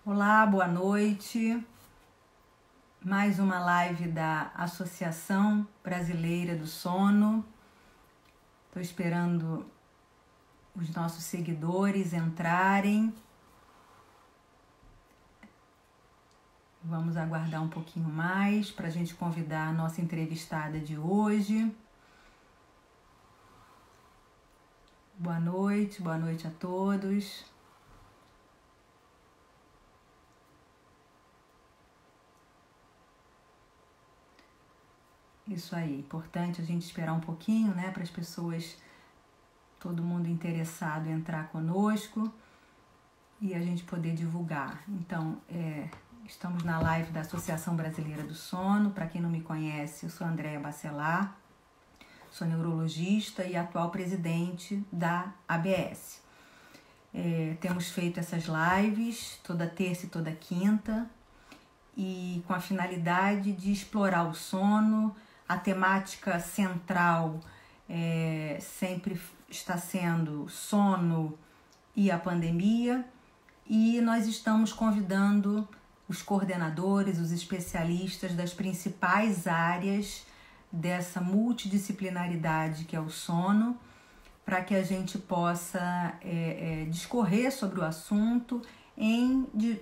Olá, boa noite. Mais uma live da Associação Brasileira do Sono. Estou esperando os nossos seguidores entrarem. Vamos aguardar um pouquinho mais para a gente convidar a nossa entrevistada de hoje. Boa noite a todos. Isso aí, importante a gente esperar um pouquinho, né, para as pessoas, todo mundo interessado em entrar conosco e a gente poder divulgar. Então, estamos na live da Associação Brasileira do Sono. Para quem não me conhece, eu sou Andréa Bacelar, sou neurologista e atual presidente da ABS. Temos feito essas lives toda terça e toda quinta e com a finalidade de explorar o sono. A temática central sempre está sendo sono e a pandemia, e nós estamos convidando os coordenadores, os especialistas das principais áreas dessa multidisciplinaridade que é o sono, para que a gente possa discorrer sobre o assunto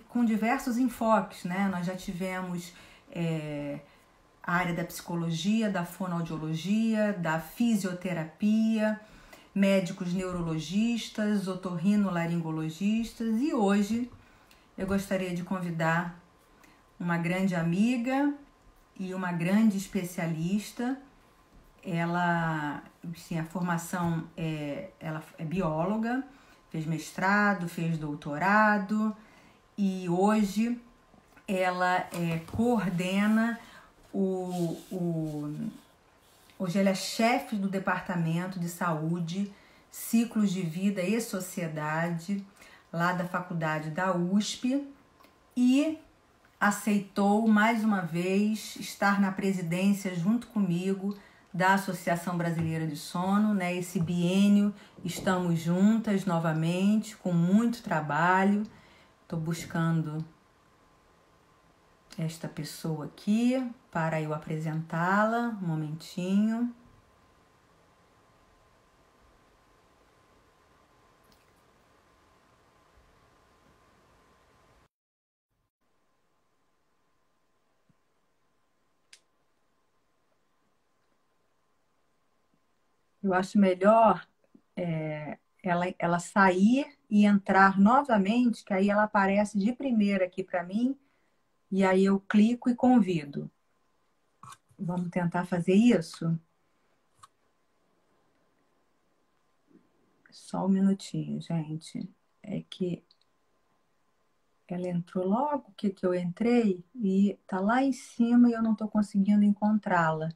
com diversos enfoques, né? Nós já tivemos a área da psicologia, da fonoaudiologia, da fisioterapia, médicos neurologistas, otorrinolaringologistas, e hoje eu gostaria de convidar uma grande amiga e uma grande especialista. Ela, sim, a formação ela é bióloga, fez mestrado, fez doutorado e hoje ela coordena hoje ela é chefe do Departamento de Saúde, Ciclos de Vida e Sociedade, lá da faculdade da USP, e aceitou mais uma vez estar na presidência junto comigo da Associação Brasileira de Sono, né? Esse biênio estamos juntas novamente, com muito trabalho. Estou buscando esta pessoa aqui para eu apresentá-la. Um momentinho. Eu acho melhor ela sair e entrar novamente, que aí ela aparece de primeira aqui para mim, e aí eu clico e convido. Vamos tentar fazer isso? Só um minutinho, gente. É que ela entrou logo que eu entrei e tá lá em cima e eu não estou conseguindo encontrá-la.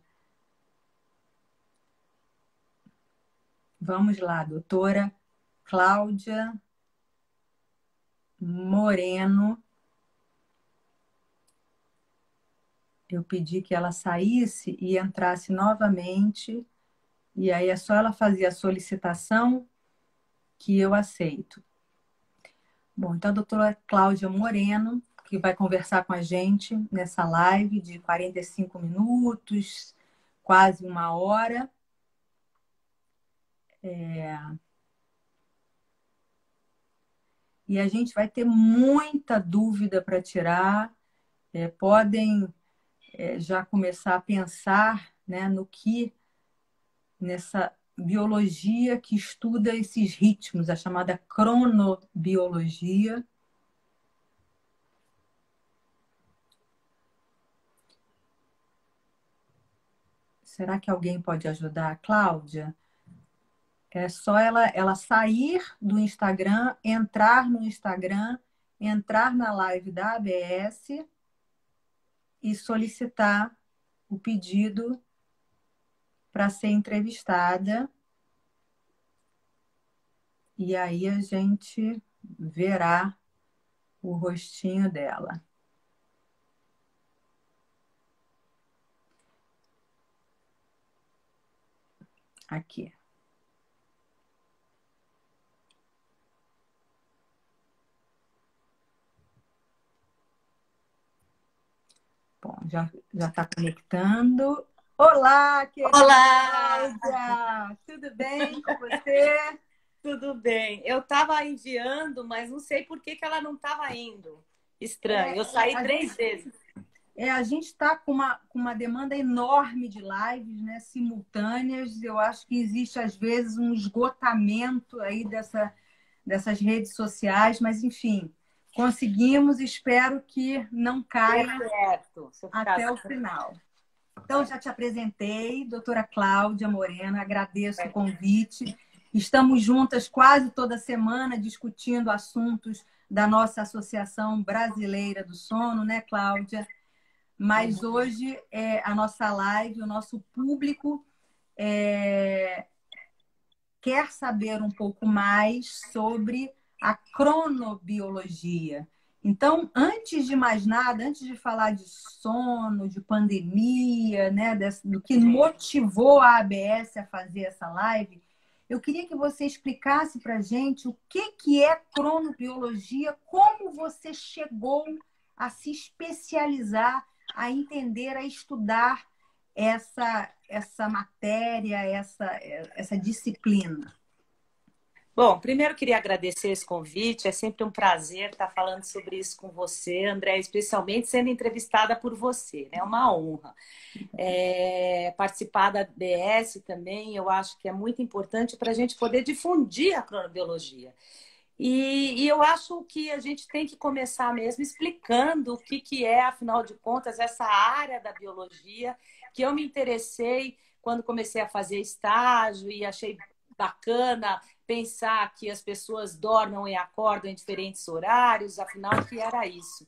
Vamos lá, doutora Cláudia Moreno. Eu pedi que ela saísse e entrasse novamente, e aí é só ela fazer a solicitação que eu aceito. Bom, então a doutora Cláudia Moreno, que vai conversar com a gente nessa live de 45 minutos, quase uma hora. E a gente vai ter muita dúvida para tirar. Podem já começar a pensar, né, nessa biologia que estuda esses ritmos, a chamada cronobiologia. Será que alguém pode ajudar a Cláudia? É só ela sair do Instagram, entrar no Instagram, entrar na live da ABS e solicitar o pedido para ser entrevistada. E aí a gente verá o rostinho dela. Aqui. Bom, já está conectando. Olá, querida Olá! Cláudia! Tudo bem com você? Tudo bem? Eu estava enviando, mas não sei por que ela não estava indo. Estranho. Eu saí A 3 vezes. a gente está com uma demanda enorme de lives, né, simultâneas. Eu acho que existe, às vezes, um esgotamento aí dessas redes sociais, mas, enfim, conseguimos. Espero que não Dê caia certo. Se eu até ficasse... o final. Então, já te apresentei, doutora Cláudia Moreno, agradeço o convite. Estamos juntas quase toda semana discutindo assuntos da nossa Associação Brasileira do Sono, né, Cláudia? Mas hoje a nossa live, o nosso público quer saber um pouco mais sobre a cronobiologia. Então, antes de mais nada, antes de falar de sono, de pandemia, né, do que motivou a ABS a fazer essa live, eu queria que você explicasse para a gente o que é cronobiologia, como você chegou a se especializar, a entender, a estudar essa matéria, essa disciplina. Bom, primeiro queria agradecer esse convite. É sempre um prazer estar falando sobre isso com você, André, especialmente sendo entrevistada por você, né? É uma honra. Participar da BS também, eu acho que é muito importante para a gente poder difundir a cronobiologia. E eu acho que a gente tem que começar mesmo explicando o que é, afinal de contas, essa área da biologia que eu me interessei quando comecei a fazer estágio e achei bacana pensar que as pessoas dormem e acordam em diferentes horários, afinal, o que era isso?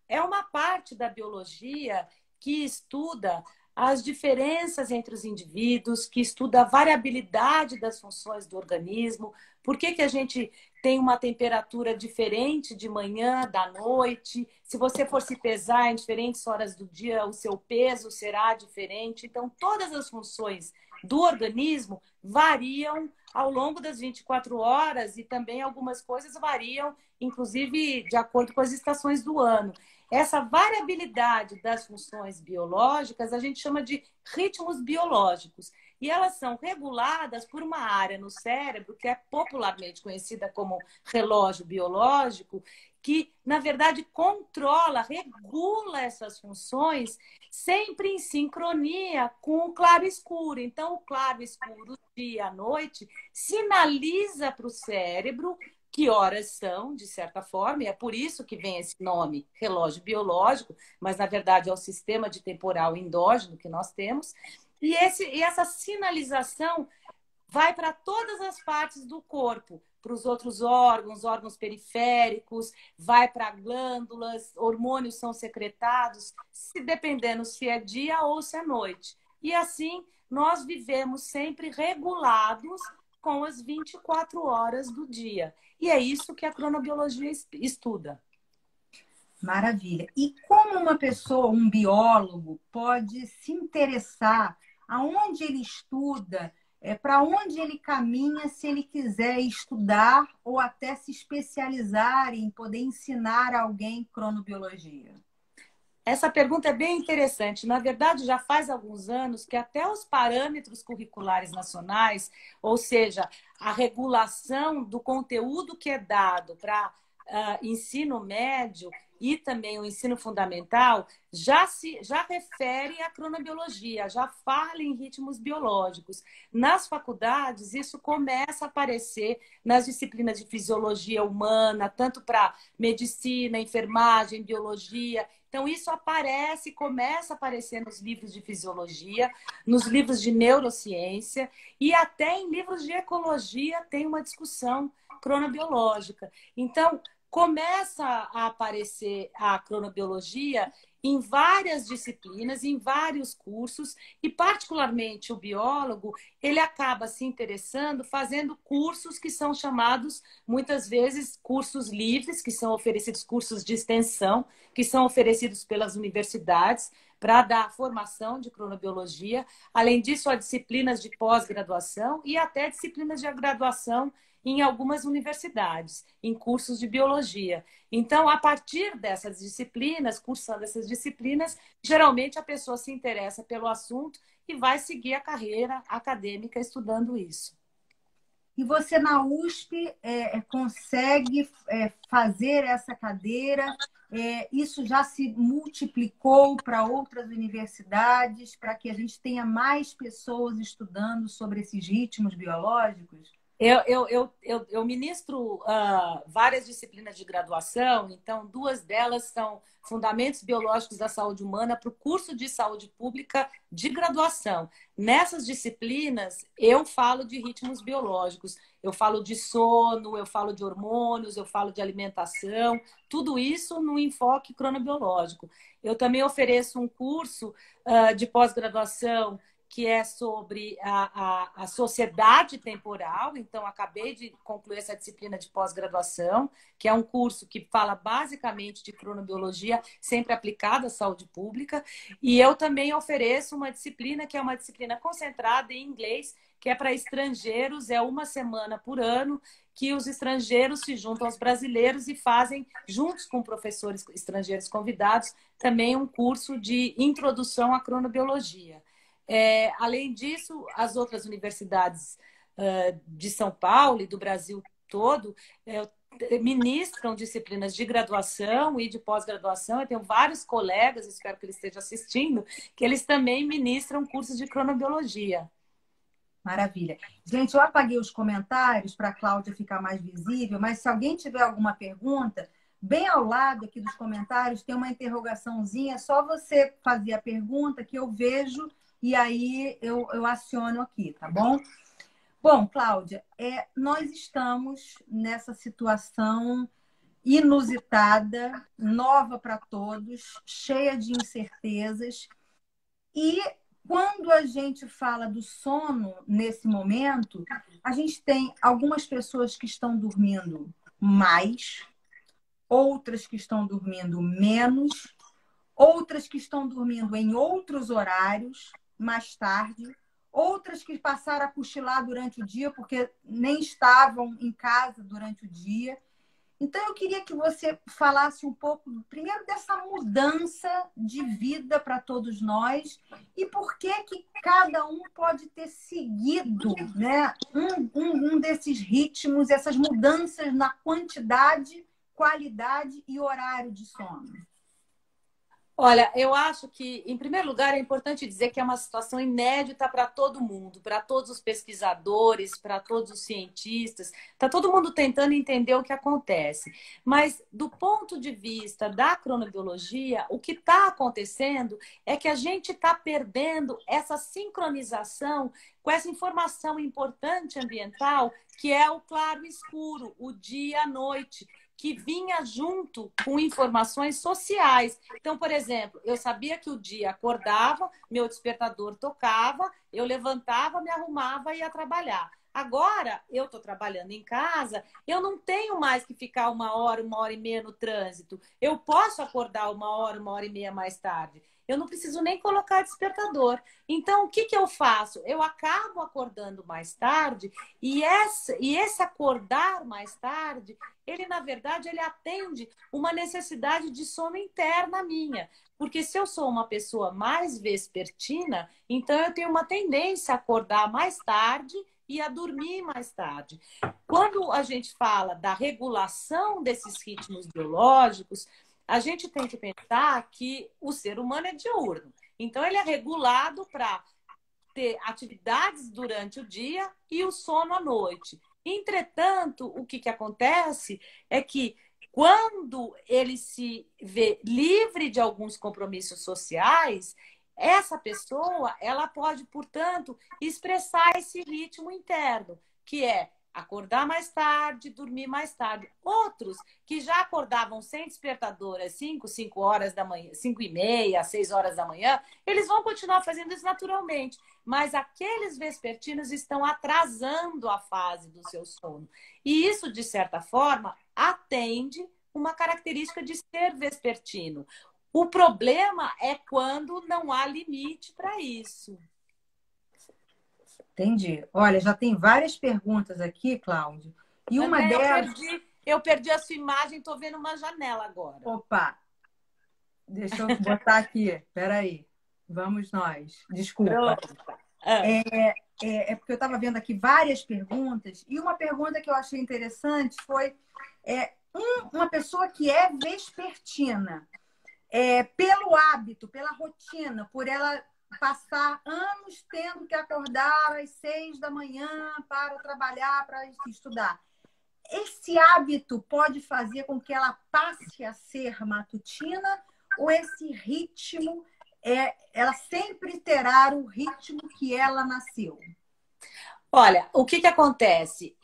É uma parte da biologia que estuda as diferenças entre os indivíduos, que estuda a variabilidade das funções do organismo, por que a gente tem uma temperatura diferente de manhã, da noite, se você for se pesar em diferentes horas do dia, o seu peso será diferente. Então, todas as funções do organismo variam ao longo das 24 horas e também algumas coisas variam, inclusive, de acordo com as estações do ano. Essa variabilidade das funções biológicas a gente chama de ritmos biológicos. E elas são reguladas por uma área no cérebro, que é popularmente conhecida como relógio biológico, que, na verdade, controla, regula essas funções sempre em sincronia com o claro e escuro. Então, o claro e escuro, dia e a noite, sinaliza para o cérebro que horas são, de certa forma, e é por isso que vem esse nome, relógio biológico, mas na verdade é o sistema de temporal endógeno que nós temos. E essa sinalização vai para todas as partes do corpo, para os outros órgãos periféricos, vai para glândulas, hormônios são secretados, se dependendo se é dia ou se é noite. E assim nós vivemos sempre regulados com as 24 horas do dia. E é isso que a cronobiologia estuda. Maravilha. E como uma pessoa, um biólogo, pode se interessar aonde ele estuda, para onde ele caminha se ele quiser estudar ou até se especializar em poder ensinar alguém cronobiologia? Essa pergunta é bem interessante. Na verdade, já faz alguns anos que até os parâmetros curriculares nacionais, ou seja, a regulação do conteúdo que é dado para ensino médio e também o ensino fundamental, já refere à cronobiologia, já fala em ritmos biológicos. Nas faculdades, isso começa a aparecer nas disciplinas de fisiologia humana, tanto para medicina, enfermagem, biologia. Então, isso aparece, começa a aparecer nos livros de fisiologia, nos livros de neurociência e até em livros de ecologia tem uma discussão cronobiológica. Então, começa a aparecer a cronobiologia em várias disciplinas, em vários cursos, e particularmente o biólogo, ele acaba se interessando fazendo cursos que são chamados, muitas vezes, cursos livres, que são oferecidos, cursos de extensão, que são oferecidos pelas universidades para dar formação de cronobiologia. Além disso, há disciplinas de pós-graduação e até disciplinas de graduação em algumas universidades, em cursos de biologia. Então, a partir dessas disciplinas, cursando essas disciplinas, geralmente a pessoa se interessa pelo assunto e vai seguir a carreira acadêmica estudando isso. E você na USP consegue fazer essa cadeira? Isso já se multiplicou para outras universidades, para que a gente tenha mais pessoas estudando sobre esses ritmos biológicos? Eu ministro várias disciplinas de graduação, então duas delas são Fundamentos Biológicos da Saúde Humana para o curso de Saúde Pública de graduação. Nessas disciplinas, eu falo de ritmos biológicos, eu falo de sono, eu falo de hormônios, eu falo de alimentação, tudo isso no enfoque cronobiológico. Eu também ofereço um curso de pós-graduação que é sobre a sociedade temporal. Então, acabei de concluir essa disciplina de pós-graduação, que é um curso que fala basicamente de cronobiologia, sempre aplicada à saúde pública. E eu também ofereço uma disciplina que é uma disciplina concentrada em inglês, que é para estrangeiros, é uma semana por ano, que os estrangeiros se juntam aos brasileiros e fazem, juntos com professores estrangeiros convidados, também um curso de introdução à cronobiologia. Além disso, as outras universidades de São Paulo e do Brasil todo ministram disciplinas de graduação e de pós-graduação. Eu tenho vários colegas, espero que eles estejam assistindo, que eles também ministram cursos de cronobiologia. Maravilha. Gente, eu apaguei os comentários para a Cláudia ficar mais visível, mas se alguém tiver alguma pergunta, bem ao lado aqui dos comentários tem uma interrogaçãozinha, é só você fazer a pergunta que eu vejo e aí eu aciono aqui, tá bom? Bom, Cláudia, nós estamos nessa situação inusitada, nova para todos, cheia de incertezas. E quando a gente fala do sono nesse momento, a gente tem algumas pessoas que estão dormindo mais, outras que estão dormindo menos, outras que estão dormindo em outros horários, mais tarde, outras que passaram a cochilar durante o dia porque nem estavam em casa durante o dia. Então, eu queria que você falasse um pouco, primeiro, dessa mudança de vida para todos nós e por que que cada um pode ter seguido, né, um desses ritmos, essas mudanças na quantidade, qualidade e horário de sono. Olha, eu acho que, em primeiro lugar, é importante dizer que é uma situação inédita para todo mundo, para todos os pesquisadores, para todos os cientistas. Está todo mundo tentando entender o que acontece. Mas, do ponto de vista da cronobiologia, o que está acontecendo é que a gente está perdendo essa sincronização com essa informação importante ambiental, que é o claro e escuro, o dia e a noite, que vinha junto com informações sociais. Então, por exemplo, eu sabia que o dia acordava, meu despertador tocava, eu levantava, me arrumava e ia trabalhar. Agora, eu estou trabalhando em casa, eu não tenho mais que ficar uma hora e meia no trânsito. Eu posso acordar uma hora e meia mais tarde. Eu não preciso nem colocar despertador. Então, o que eu faço? Eu acabo acordando mais tarde e esse acordar mais tarde, ele, na verdade, ele atende uma necessidade de sono interna minha. Porque se eu sou uma pessoa mais vespertina, então eu tenho uma tendência a acordar mais tarde e a dormir mais tarde. Quando a gente fala da regulação desses ritmos biológicos, a gente tem que pensar que o ser humano é diurno. Então, ele é regulado para ter atividades durante o dia e o sono à noite. Entretanto, o que acontece é que quando ele se vê livre de alguns compromissos sociais, essa pessoa, ela pode, portanto, expressar esse ritmo interno, que é acordar mais tarde, dormir mais tarde. Outros que já acordavam sem despertador às 5 horas da manhã, 5h30, 6 horas da manhã, eles vão continuar fazendo isso naturalmente. Mas aqueles vespertinos estão atrasando a fase do seu sono. E isso, de certa forma, atende uma característica de ser vespertino. O problema é quando não há limite para isso. Entendi. Olha, já tem várias perguntas aqui, Cláudio. E uma André, delas... eu perdi a sua imagem, estou vendo uma janela agora. Opa, deixa eu botar aqui. Peraí. Vamos nós. Desculpa. Pronto. Ah. É porque eu estava vendo aqui várias perguntas, e uma pergunta que eu achei interessante foi uma pessoa que é vespertina, pelo hábito, pela rotina, por ela passar anos tendo que acordar às 6 da manhã para trabalhar, para estudar. Esse hábito pode fazer com que ela passe a ser matutina, ou esse ritmo ela sempre terá o ritmo que ela nasceu? Olha, o que acontece?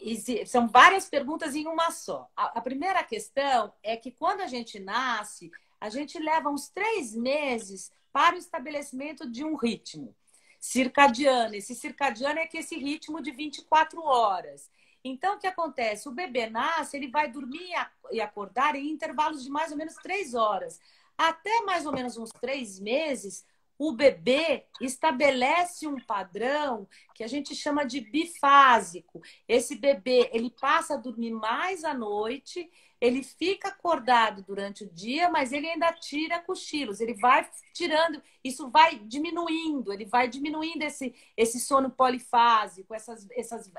São várias perguntas em uma só. A primeira questão é que quando a gente nasce, a gente leva uns 3 meses para o estabelecimento de um ritmo circadiano. Esse circadiano é esse ritmo de 24 horas. Então, o que acontece? O bebê nasce, ele vai dormir e acordar em intervalos de mais ou menos 3 horas. Até mais ou menos uns 3 meses, o bebê estabelece um padrão que a gente chama de bifásico. Esse bebê, ele passa a dormir mais à noite, ele fica acordado durante o dia, mas ele ainda tira cochilos. Ele vai tirando, isso vai diminuindo, ele vai diminuindo esse sono polifásico,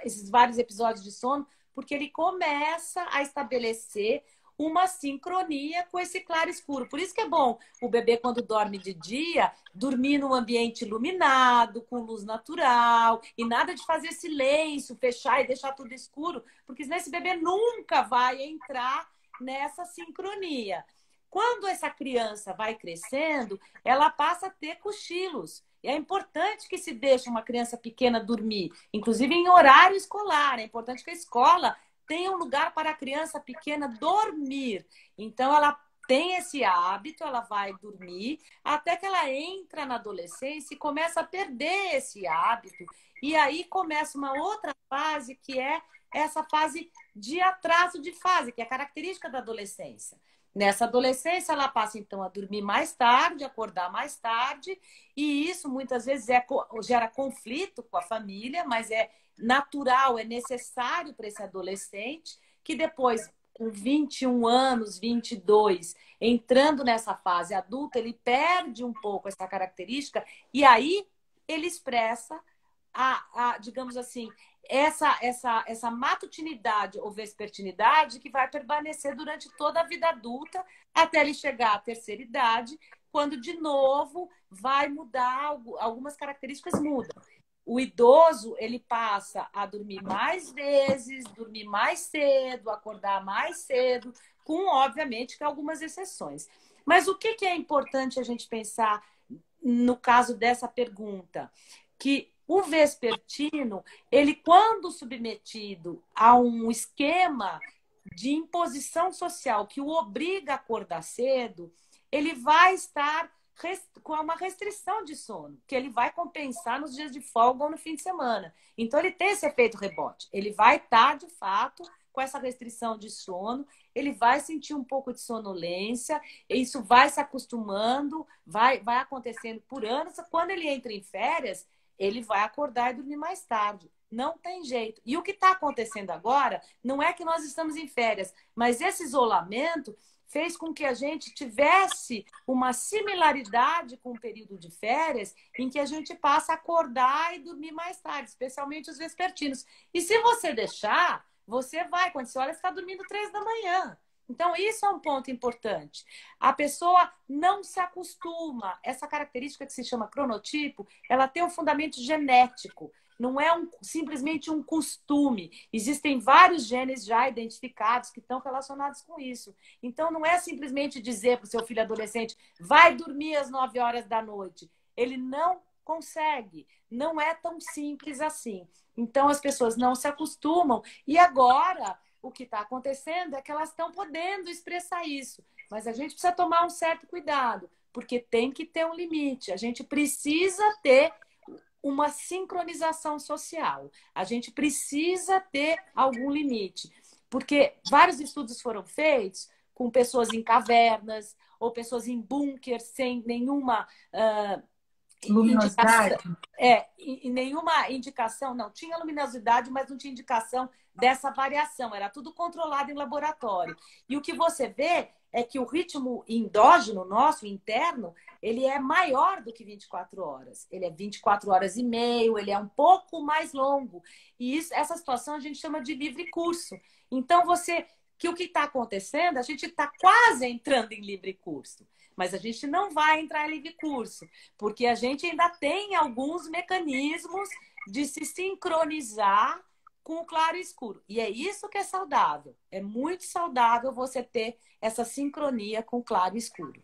esses vários episódios de sono, porque ele começa a estabelecer uma sincronia com esse claro escuro. Por isso que é bom o bebê, quando dorme de dia, dormir num ambiente iluminado, com luz natural, e nada de fazer silêncio, fechar e deixar tudo escuro, porque senão esse bebê nunca vai entrar nessa sincronia. Quando essa criança vai crescendo, ela passa a ter cochilos. E é importante que se deixe uma criança pequena dormir, inclusive em horário escolar. É importante que a escola tenha um lugar para a criança pequena dormir. Então, ela tem esse hábito, ela vai dormir, até que ela entra na adolescência e começa a perder esse hábito. E aí começa uma outra fase, que é essa fase de atraso de fase, que é característica da adolescência. Nessa adolescência, ela passa, então, a dormir mais tarde, acordar mais tarde, e isso, muitas vezes, gera conflito com a família, mas é natural, é necessário para esse adolescente, que depois, com 21 anos, 22, entrando nessa fase adulta, ele perde um pouco essa característica, e aí ele expressa digamos assim, essa matutinidade ou vespertinidade que vai permanecer durante toda a vida adulta, até ele chegar à terceira idade, quando de novo vai mudar, algumas características mudam. O idoso, ele passa a dormir mais vezes, dormir mais cedo, acordar mais cedo, com, obviamente, que algumas exceções. Mas o que é importante a gente pensar no caso dessa pergunta? Que o vespertino, ele, quando submetido a um esquema de imposição social que o obriga a acordar cedo, ele vai estar com uma restrição de sono, que ele vai compensar nos dias de folga ou no fim de semana. Então, ele tem esse efeito rebote. Ele vai estar, de fato, com essa restrição de sono, ele vai sentir um pouco de sonolência, isso vai se acostumando, vai acontecendo por anos. Quando ele entra em férias, ele vai acordar e dormir mais tarde. Não tem jeito. E o que está acontecendo agora não é que nós estamos em férias, mas esse isolamento fez com que a gente tivesse uma similaridade com o período de férias, em que a gente passa a acordar e dormir mais tarde, especialmente os vespertinos. E se você deixar, você vai, quando você olha, você está dormindo 3 da manhã. Então, isso é um ponto importante. A pessoa não se acostuma. Essa característica que se chama cronotipo, ela tem um fundamento genético. Não é simplesmente um costume. Existem vários genes já identificados que estão relacionados com isso. Então, não é simplesmente dizer para o seu filho adolescente, vai dormir às 9 horas da noite. Ele não consegue. Não é tão simples assim. Então, as pessoas não se acostumam. E agora, o que está acontecendo é que elas estão podendo expressar isso. Mas a gente precisa tomar um certo cuidado, porque tem que ter um limite. A gente precisa ter uma sincronização social. A gente precisa ter algum limite. Porque vários estudos foram feitos com pessoas em cavernas ou pessoas em bunkers sem nenhuma luminosidade. E nenhuma indicação. Não, tinha luminosidade, mas não tinha indicação dessa variação, era tudo controlado em laboratório. E o que você vê é que o ritmo endógeno nosso, interno, ele é maior do que 24 horas. Ele é 24 horas e meio, ele é um pouco mais longo. E essa situação a gente chama de livre curso. Então, o que está acontecendo? A gente está quase entrando em livre curso. Mas a gente não vai entrar em livre curso, porque a gente ainda tem alguns mecanismos de se sincronizar com o claro e escuro. E é isso que é saudável. É muito saudável você ter essa sincronia com o claro e escuro.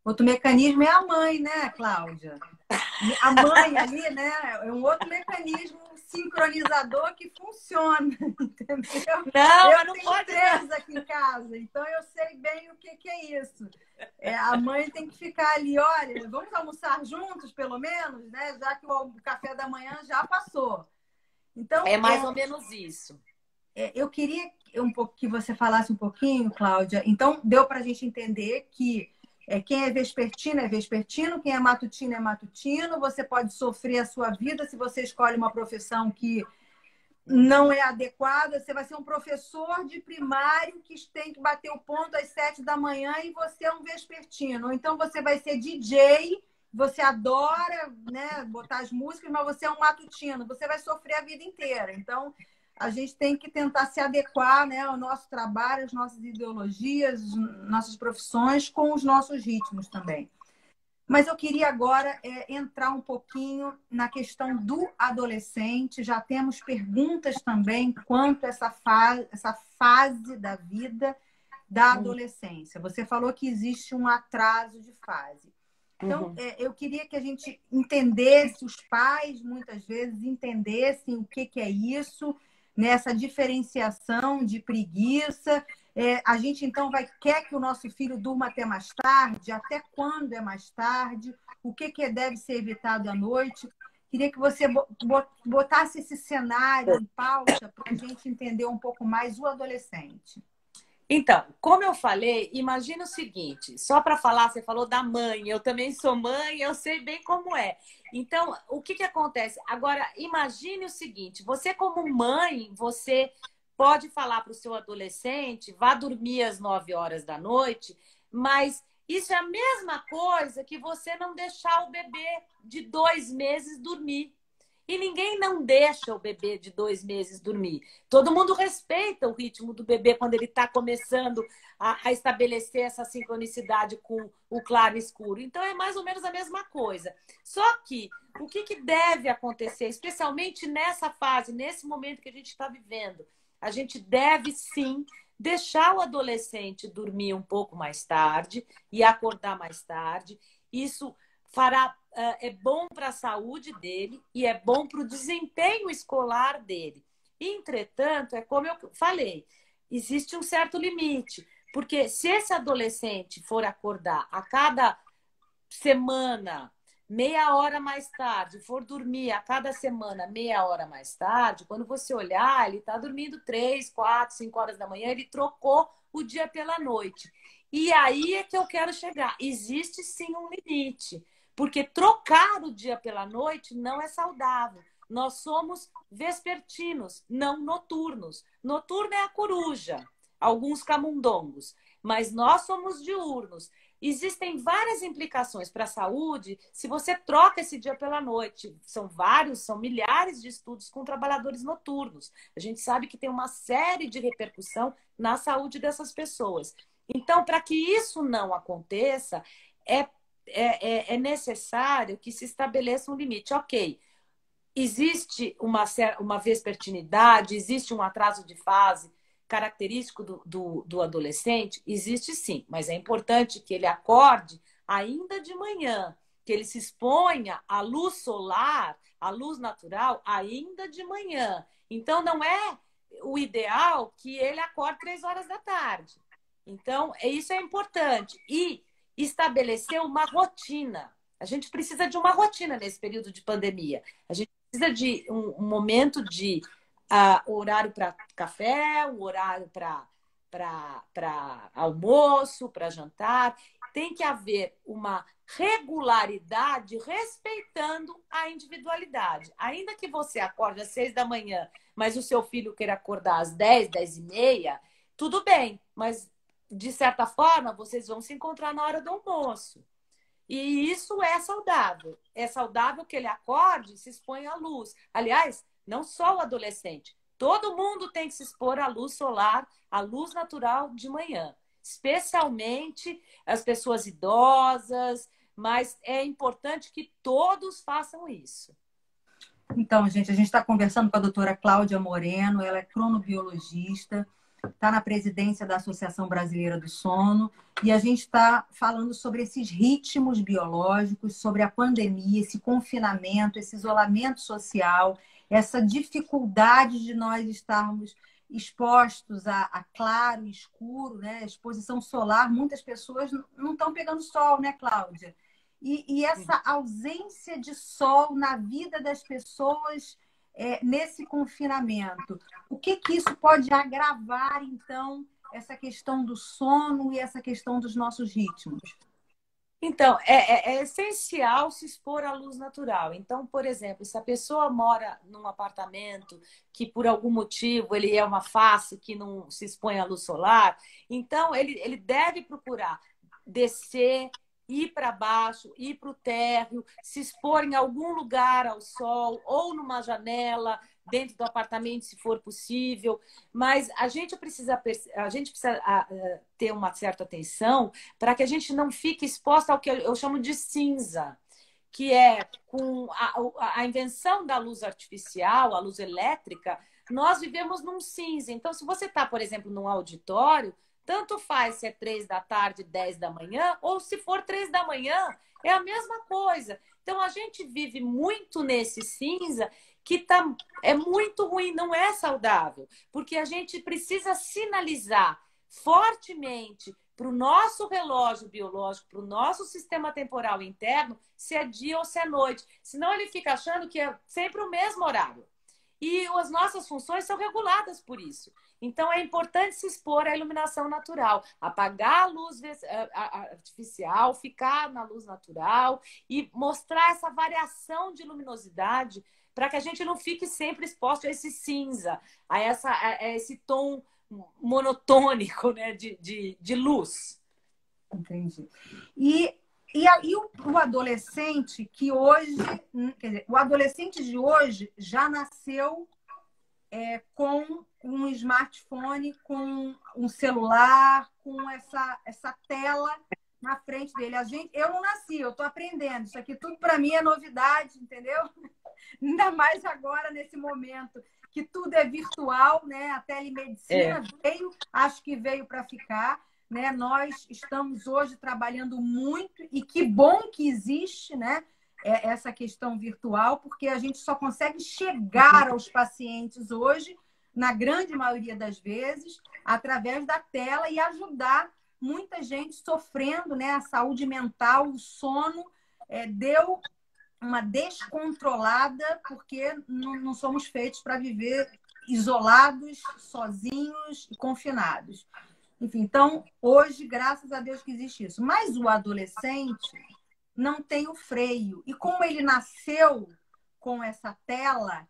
Outro mecanismo é a mãe, né, Cláudia? A mãe ali, né, é um outro mecanismo sincronizador que funciona, entendeu? Não, eu mas não tenho pode... 3 aqui em casa, então eu sei bem o que é isso. A mãe tem que ficar ali, olha, vamos almoçar juntos, pelo menos, né? Já que o café da manhã já passou. Então, é mais ou menos isso. Eu queria que você falasse um pouquinho, Cláudia. Então, deu para a gente entender que quem é vespertino, quem é matutino. Você pode sofrer a sua vida se você escolhe uma profissão que não é adequada. Você vai ser um professor de primário que tem que bater o ponto às 7 da manhã e você é um vespertino. Ou então você vai ser DJ, você adora, né, botar as músicas, mas você é um matutino. Você vai sofrer a vida inteira. Então, a gente tem que tentar se adequar, né, ao nosso trabalho, às nossas ideologias, nossas profissões, com os nossos ritmos também. Mas eu queria agora entrar um pouquinho na questão do adolescente. Já temos perguntas também quanto a essa fase da vida da adolescência. Você falou que existe um atraso de fase. Então, eu queria que a gente entendesse, os pais muitas vezes entendessem o que é isso, nessa diferenciação de preguiça. A gente, então, quer que o nosso filho durma até mais tarde? Até quando é mais tarde? O que deve ser evitado à noite? Queria que você botasse esse cenário em pauta para a gente entender um pouco mais o adolescente. Então, como eu falei, imagina o seguinte, só para falar, você falou da mãe, eu também sou mãe, eu sei bem como é. Então, o que acontece? Agora, imagine o seguinte, você como mãe, você pode falar para o seu adolescente, vá dormir às 9 horas da noite, mas isso é a mesma coisa que você não deixar o bebê de 2 meses dormir. E ninguém não deixa o bebê de 2 meses dormir. Todo mundo respeita o ritmo do bebê quando ele está começando a estabelecer essa sincronicidade com o claro e escuro. Então, é mais ou menos a mesma coisa. Só que o que deve acontecer, especialmente nessa fase, nesse momento que a gente está vivendo? A gente deve, sim, deixar o adolescente dormir um pouco mais tarde e acordar mais tarde. Isso é bom para a saúde dele e é bom para o desempenho escolar dele. Entretanto, é como eu falei, existe um certo limite, porque se esse adolescente for acordar a cada semana meia hora mais tarde, for dormir a cada semana meia hora mais tarde, quando você olhar, ele está dormindo 3, 4, 5 horas da manhã, ele trocou o dia pela noite. E aí é que eu quero chegar. Existe sim um limite. Porque trocar o dia pela noite não é saudável. Nós somos vespertinos, não noturnos. Noturno é a coruja, alguns camundongos, mas nós somos diurnos. Existem várias implicações para a saúde se você troca esse dia pela noite. São milhares de estudos com trabalhadores noturnos. A gente sabe que tem uma série de repercussão na saúde dessas pessoas. Então, para que isso não aconteça, é necessário que se estabeleça um limite. Ok, existe uma vespertinidade, existe um atraso de fase característico do adolescente? Existe sim, mas é importante que ele acorde ainda de manhã, que ele se exponha à luz solar, à luz natural, ainda de manhã. Então, não é o ideal que ele acorde 3 horas da tarde. Então, isso é importante. E estabelecer uma rotina. A gente precisa de uma rotina nesse período de pandemia. A gente precisa de um momento de horário para café, um horário para almoço, para jantar. tem que haver uma regularidade respeitando a individualidade. Ainda que você acorde às 6 da manhã, mas o seu filho queira acordar às 10, 10 e meia, tudo bem, mas de certa forma vocês vão se encontrar na hora do almoço. E isso é saudável. É saudável que ele acorde e se exponha à luz. Aliás, não só o adolescente. Todo mundo tem que se expor à luz solar, à luz natural de manhã. Especialmente as pessoas idosas, mas é importante que todos façam isso. Então, gente, a gente está conversando com a doutora Cláudia Moreno, ela é cronobiologista, está na presidência da Associação Brasileira do Sono, e a gente está falando sobre esses ritmos biológicos, sobre a pandemia, esse confinamento, esse isolamento social, essa dificuldade de nós estarmos expostos a claro e escuro, né? A exposição solar, muitas pessoas não estão pegando sol, né, Cláudia? E essa ausência de sol na vida das pessoas nesse confinamento, o que isso pode agravar, então, essa questão do sono e essa questão dos nossos ritmos? Então, é essencial se expor à luz natural. Então, por exemplo, se a pessoa mora num apartamento que, por algum motivo, ele é uma face que não se expõe à luz solar, então ele deve procurar descer, ir para baixo, ir para o térreo, se expor em algum lugar ao sol, ou numa janela, dentro do apartamento, se for possível. Mas a gente precisa ter uma certa atenção para que a gente não fique exposta ao que eu chamo de cinza, que é com a invenção da luz artificial, a luz elétrica, nós vivemos num cinza. Então, se você está, por exemplo, num auditório, tanto faz se é 3 da tarde, 10 da manhã, ou se for 3 da manhã, é a mesma coisa. Então, a gente vive muito nesse cinza que é muito ruim, não é saudável, porque a gente precisa sinalizar fortemente para o nosso relógio biológico, para o nosso sistema temporal interno, se é dia ou se é noite. Senão ele fica achando que é sempre o mesmo horário. E as nossas funções são reguladas por isso. Então, é importante se expor à iluminação natural, apagar a luz artificial, ficar na luz natural e mostrar essa variação de luminosidade para que a gente não fique sempre exposto a esse cinza, a esse tom monotônico, né, de luz. Entendi. E o adolescente que hoje, quer dizer, o adolescente de hoje já nasceu com um smartphone, com um celular, com essa tela na frente dele. Eu não nasci, eu estou aprendendo. Isso aqui tudo para mim é novidade, entendeu? Ainda mais agora, nesse momento, que tudo é virtual, né? A telemedicina acho que veio para ficar. Né? Nós estamos hoje trabalhando muito e que bom que existe, né? Essa questão virtual, porque a gente só consegue chegar aos pacientes hoje, na grande maioria das vezes, através da tela e ajudar muita gente sofrendo, né? A saúde mental, o sono deu uma descontrolada, porque não somos feitos para viver isolados, sozinhos e confinados. Enfim, então, hoje, graças a Deus que existe isso. Mas o adolescente não tem o freio. E como ele nasceu com essa tela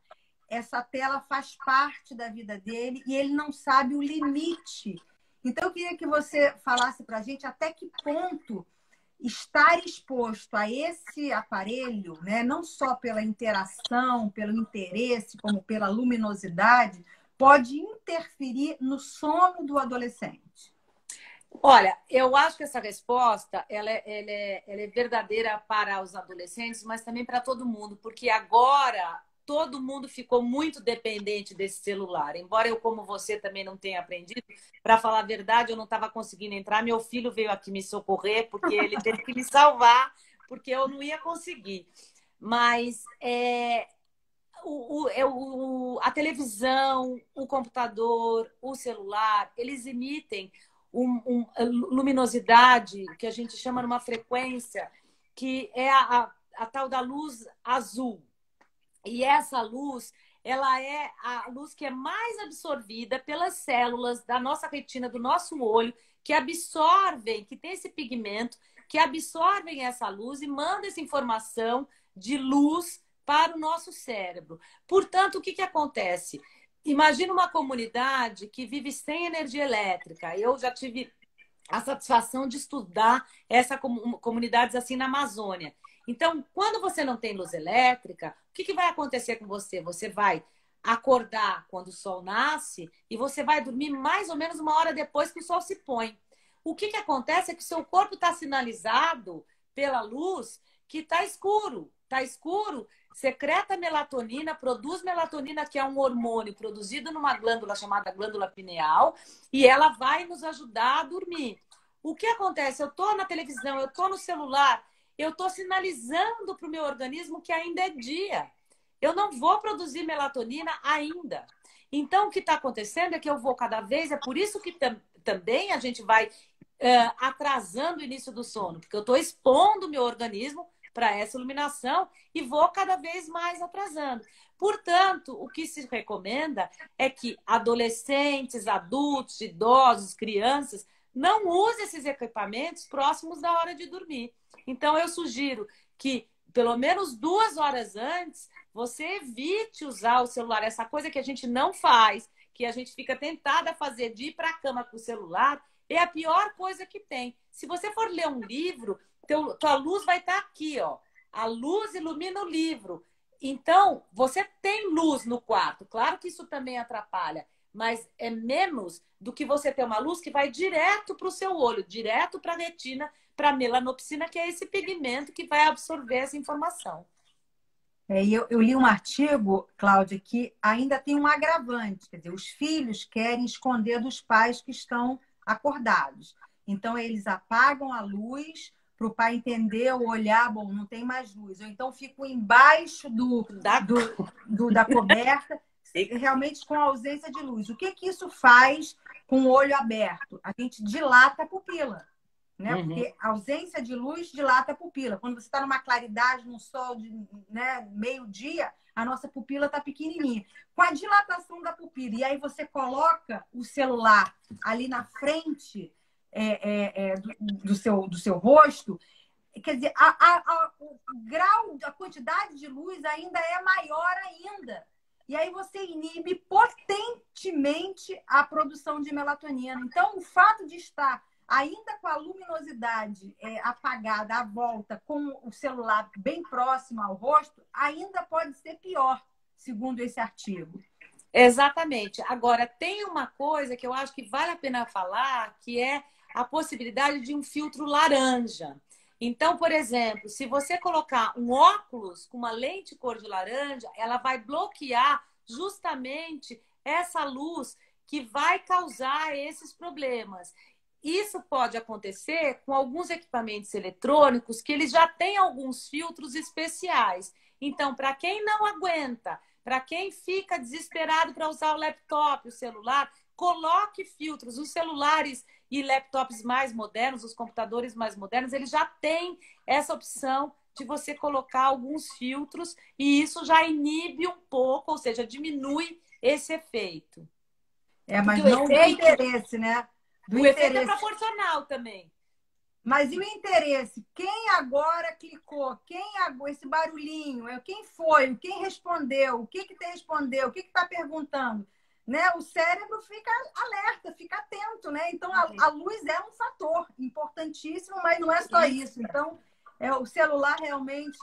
faz parte da vida dele e ele não sabe o limite. Então, eu queria que você falasse para a gente até que ponto estar exposto a esse aparelho, né, não só pela interação, pelo interesse, como pela luminosidade, pode interferir no sono do adolescente? Olha, eu acho que essa resposta ela é verdadeira para os adolescentes, mas também para todo mundo, porque agora todo mundo ficou muito dependente desse celular. Embora eu, como você, também não tenha aprendido, para falar a verdade, eu não estava conseguindo entrar. Meu filho veio aqui me socorrer, porque ele teve que me salvar, porque eu não ia conseguir. Mas a televisão, o computador, o celular, eles emitem luminosidade que a gente chama numa frequência que é a tal da luz azul. E essa luz, ela é a luz que é mais absorvida pelas células da nossa retina, do nosso olho, que absorvem, que tem esse pigmento, que absorvem essa luz e mandam essa informação de luz para o nosso cérebro. Portanto, o que acontece? Imagina uma comunidade que vive sem energia elétrica. Eu já tive a satisfação de estudar essa comunidades assim na Amazônia. Então, quando você não tem luz elétrica, o que vai acontecer com você? Você vai acordar quando o sol nasce e você vai dormir mais ou menos uma hora depois que o sol se põe. O que acontece é que o seu corpo está sinalizado pela luz que está escuro. Está escuro, secreta melatonina, produz melatonina, que é um hormônio produzido numa glândula chamada glândula pineal, e ela vai nos ajudar a dormir. O que acontece? Eu estou na televisão, eu estou no celular, eu estou sinalizando para o meu organismo que ainda é dia. Eu não vou produzir melatonina ainda. Então, o que está acontecendo é que eu vou cada vez, é por isso que também a gente vai atrasando o início do sono, porque eu estou expondo o meu organismo para essa iluminação e vou cada vez mais atrasando. Portanto, o que se recomenda é que adolescentes, adultos, idosos, crianças não usem esses equipamentos próximos da hora de dormir. Então, eu sugiro que, pelo menos 2 horas antes, você evite usar o celular. Essa coisa que a gente não faz, que a gente fica tentada a fazer de ir para a cama com o celular, é a pior coisa que tem. Se você for ler um livro, tua luz vai estar aqui, ó. A luz ilumina o livro. Então, você tem luz no quarto. Claro que isso também atrapalha, mas é menos do que você ter uma luz que vai direto para o seu olho, direto para a retina, para a melanopsina, que é esse pigmento que vai absorver essa informação. E eu li um artigo, Cláudia, que ainda tem um agravante. Quer dizer, os filhos querem esconder dos pais que estão acordados. Então, eles apagam a luz para o pai entender ou olhar, bom, não tem mais luz. Ou então ficam embaixo da coberta, realmente com a ausência de luz. O que isso faz com o olho aberto? A gente dilata a pupila, né? Porque a ausência de luz dilata a pupila. Quando você está numa claridade, num sol de meio-dia, a nossa pupila está pequenininha. Com a dilatação da pupila, e aí você coloca o celular ali na frente do seu rosto, quer dizer, o grau, a quantidade de luz ainda é maior ainda. E aí você inibe potentemente a produção de melatonina. Então, o fato de estar ainda com a luminosidade apagada à volta, com o celular bem próximo ao rosto, ainda pode ser pior, segundo esse artigo. Exatamente. Agora, tem uma coisa que eu acho que vale a pena falar, que é a possibilidade de um filtro laranja. Então, por exemplo, se você colocar um óculos com uma lente cor de laranja, ela vai bloquear justamente essa luz que vai causar esses problemas. Isso pode acontecer com alguns equipamentos eletrônicos que eles já têm alguns filtros especiais. Então, para quem não aguenta, para quem fica desesperado para usar o laptop, o celular, coloque filtros. Os celulares e laptops mais modernos, os computadores mais modernos, eles já têm essa opção de você colocar alguns filtros e isso já inibe um pouco, ou seja, diminui esse efeito. Mas não do interesse, né? O efeito é proporcional também. Mas e o interesse? Quem agora clicou? Esse barulhinho? Quem foi? Quem respondeu? O que te respondeu? O que está perguntando? Né? O cérebro fica alerta, fica atento, né? Então, a luz é um fator importantíssimo, mas não é só isso. Então, o celular realmente,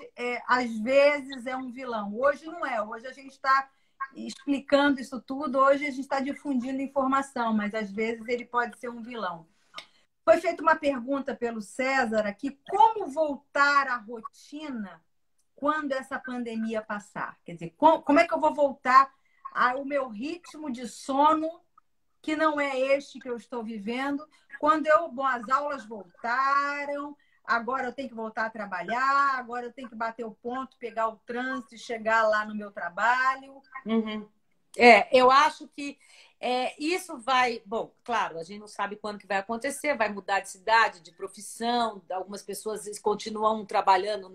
às vezes, é um vilão. Hoje não é. Hoje a gente está explicando isso tudo. Hoje a gente está difundindo informação, mas às vezes ele pode ser um vilão. Foi feita uma pergunta pelo César aqui, como voltar à rotina quando essa pandemia passar? Quer dizer, como é que eu vou voltar ao meu ritmo de sono, que não é este que eu estou vivendo, quando as aulas voltaram, agora eu tenho que voltar a trabalhar, agora eu tenho que bater o ponto, pegar o trânsito e chegar lá no meu trabalho. Eu acho que isso vai... Bom, claro, a gente não sabe quando que vai acontecer, vai mudar de cidade, de profissão, algumas pessoas continuam trabalhando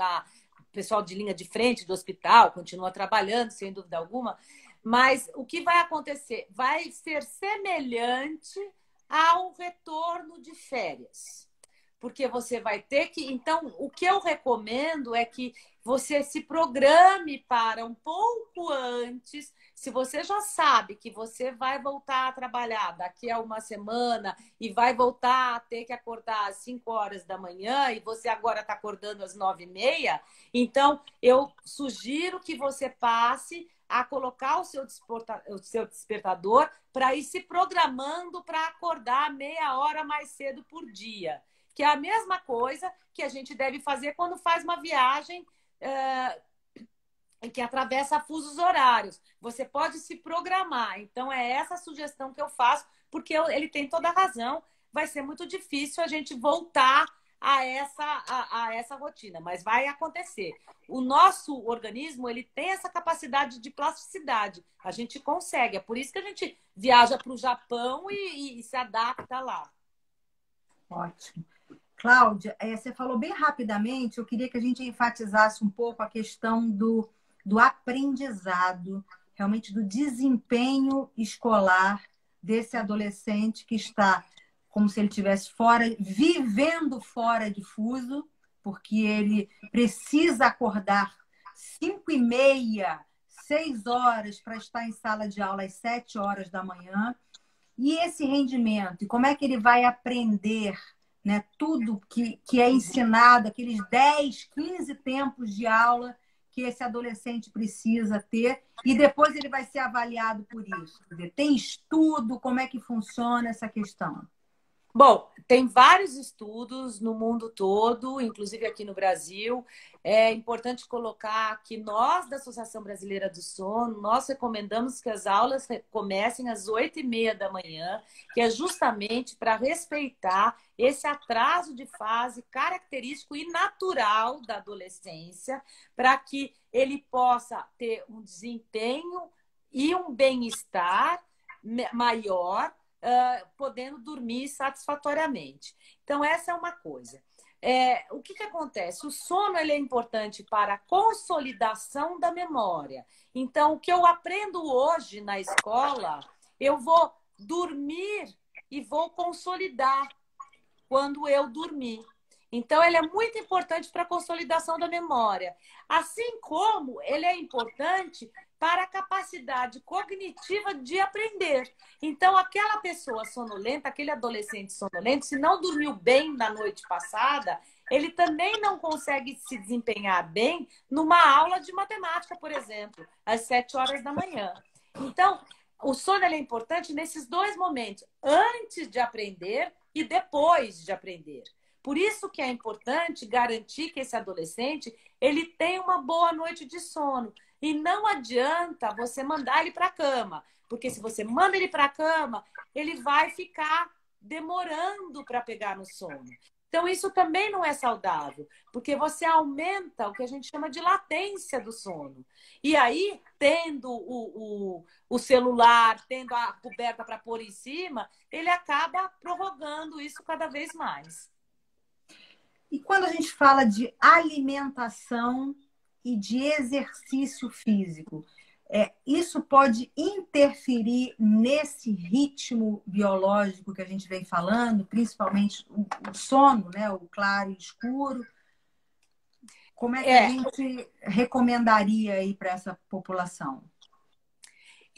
pessoal de linha de frente do hospital, continua trabalhando, sem dúvida alguma, mas o que vai acontecer? Vai ser semelhante ao retorno de férias. porque você vai ter que... Então, o que eu recomendo é que você se programe para um pouco antes. Se você já sabe que você vai voltar a trabalhar daqui a uma semana e vai voltar a ter que acordar às 5 horas da manhã e você agora está acordando às 9h30, então eu sugiro que você passe a colocar o seu despertador para ir se programando para acordar meia hora mais cedo por dia. Que é a mesma coisa que a gente deve fazer quando faz uma viagem que atravessa fusos horários. Você pode se programar. Então, é essa sugestão que eu faço, porque ele tem toda a razão. Vai ser muito difícil a gente voltar a essa rotina, mas vai acontecer. O nosso organismo, ele tem essa capacidade de plasticidade. A gente consegue. É por isso que a gente viaja para o Japão e se adapta lá. Ótimo. Cláudia, você falou bem rapidamente, eu queria que a gente enfatizasse um pouco a questão do aprendizado, realmente do desempenho escolar desse adolescente que está como se ele estivesse fora, vivendo fora de fuso, porque ele precisa acordar 5h30, 6 horas para estar em sala de aula às 7 horas da manhã. E esse rendimento, e como é que ele vai aprender, né, tudo que é ensinado, aqueles 10, 15 tempos de aula que esse adolescente precisa ter, e depois ele vai ser avaliado por isso. Tem estudo, como é que funciona essa questão? Bom, tem vários estudos no mundo todo, inclusive aqui no Brasil. É importante colocar que nós, da Associação Brasileira do Sono, nós recomendamos que as aulas comecem às 8h30 da manhã, que é justamente para respeitar esse atraso de fase característico e natural da adolescência, para que ele possa ter um desempenho e um bem-estar maior, podendo dormir satisfatoriamente. Então, essa é uma coisa. O que acontece? O sono ele é importante para a consolidação da memória. Então, o que eu aprendo hoje na escola, eu vou dormir e vou consolidar quando eu dormir. Então, ele é muito importante para a consolidação da memória. Assim como ele é importante para a capacidade cognitiva de aprender. Então, aquela pessoa sonolenta, aquele adolescente sonolento, se não dormiu bem na noite passada, ele também não consegue se desempenhar bem numa aula de matemática, por exemplo, às 7 horas da manhã. Então, o sono é importante nesses dois momentos, antes de aprender e depois de aprender. Por isso que é importante garantir que esse adolescente ele tenha uma boa noite de sono. E não adianta você mandar ele para a cama, porque se você manda ele para a cama, ele vai ficar demorando para pegar no sono. Então, isso também não é saudável, porque você aumenta o que a gente chama de latência do sono. E aí, tendo o celular, tendo a coberta para pôr em cima, ele acaba prorrogando isso cada vez mais. E quando a gente fala de alimentação e de exercício físico, isso pode interferir nesse ritmo biológico que a gente vem falando, principalmente o sono, né? O claro e escuro. Como é que a gente recomendaria aí para essa população?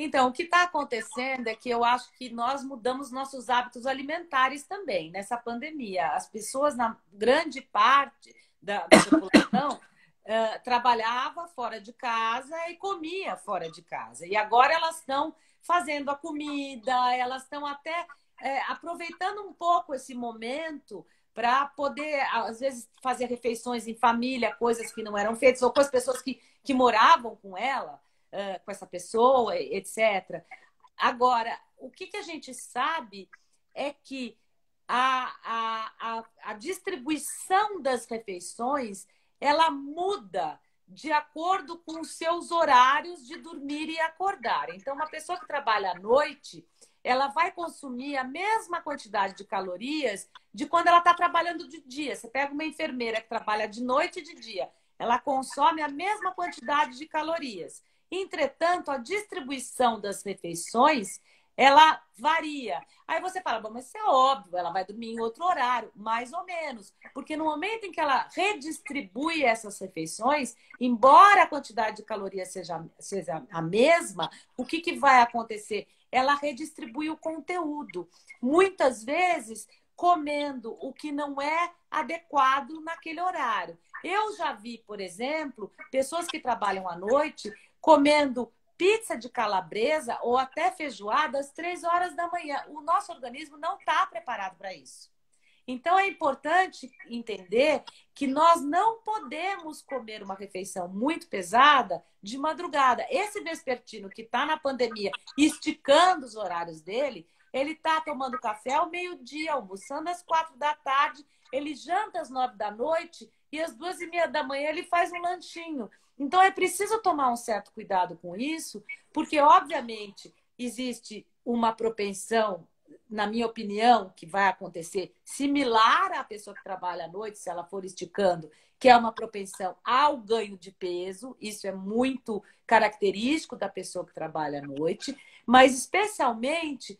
Então, o que está acontecendo é que eu acho que nós mudamos nossos hábitos alimentares também nessa pandemia. As pessoas, na grande parte da população, trabalhava fora de casa e comia fora de casa. E agora elas estão fazendo a comida, elas estão até aproveitando um pouco esse momento para poder, às vezes, fazer refeições em família, coisas que não eram feitas, ou com as pessoas que moravam com ela, com essa pessoa, etc. Agora, o que a gente sabe é que a distribuição das refeições ela muda de acordo com os seus horários de dormir e acordar. Então, uma pessoa que trabalha à noite, ela vai consumir a mesma quantidade de calorias de quando ela está trabalhando de dia. Você pega uma enfermeira que trabalha de noite e de dia, ela consome a mesma quantidade de calorias. Entretanto, a distribuição das refeições ela varia. Aí você fala, bom, mas isso é óbvio, ela vai dormir em outro horário, mais ou menos. Porque no momento em que ela redistribui essas refeições, embora a quantidade de calorias seja a mesma, o que vai acontecer? Ela redistribui o conteúdo. Muitas vezes comendo o que não é adequado naquele horário. Eu já vi, por exemplo, pessoas que trabalham à noite comendo pizza de calabresa ou até feijoada às 3 horas da manhã. O nosso organismo não está preparado para isso. Então, é importante entender que nós não podemos comer uma refeição muito pesada de madrugada. Esse vespertino que está na pandemia, esticando os horários dele, ele está tomando café ao meio-dia, almoçando às 4 da tarde, ele janta às 9 da noite e às 2h30 da manhã ele faz um lanchinho. Então, é preciso tomar um certo cuidado com isso, porque, obviamente, existe uma propensão, na minha opinião, que vai acontecer similar à pessoa que trabalha à noite, se ela for esticando, que é uma propensão ao ganho de peso. Isso é muito característico da pessoa que trabalha à noite, mas especialmente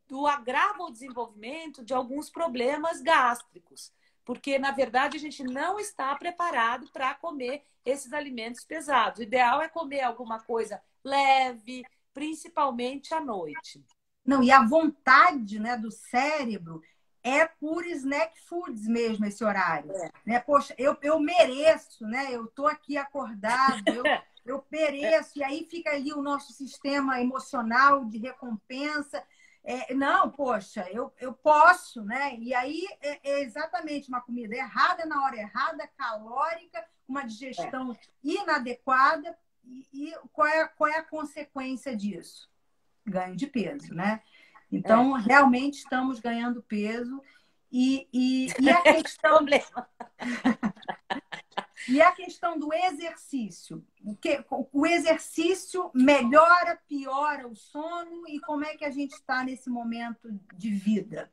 do agravo ao desenvolvimento de alguns problemas gástricos. Porque, na verdade, a gente não está preparado para comer esses alimentos pesados. O ideal é comer alguma coisa leve, principalmente à noite. Não, e a vontade, né, do cérebro é por snack foods mesmo, esse horário. Né? Poxa, eu mereço, né? Eu estou aqui acordado, eu mereço. E aí fica ali o nosso sistema emocional de recompensa. Não, poxa, eu posso, né? E aí é exatamente uma comida errada na hora errada, calórica, uma digestão inadequada. E qual é a consequência disso? Ganho de peso, né? Então, realmente estamos ganhando peso. E a questão... E a questão do exercício. O exercício melhora, piora o sono? E como é que a gente está nesse momento de vida?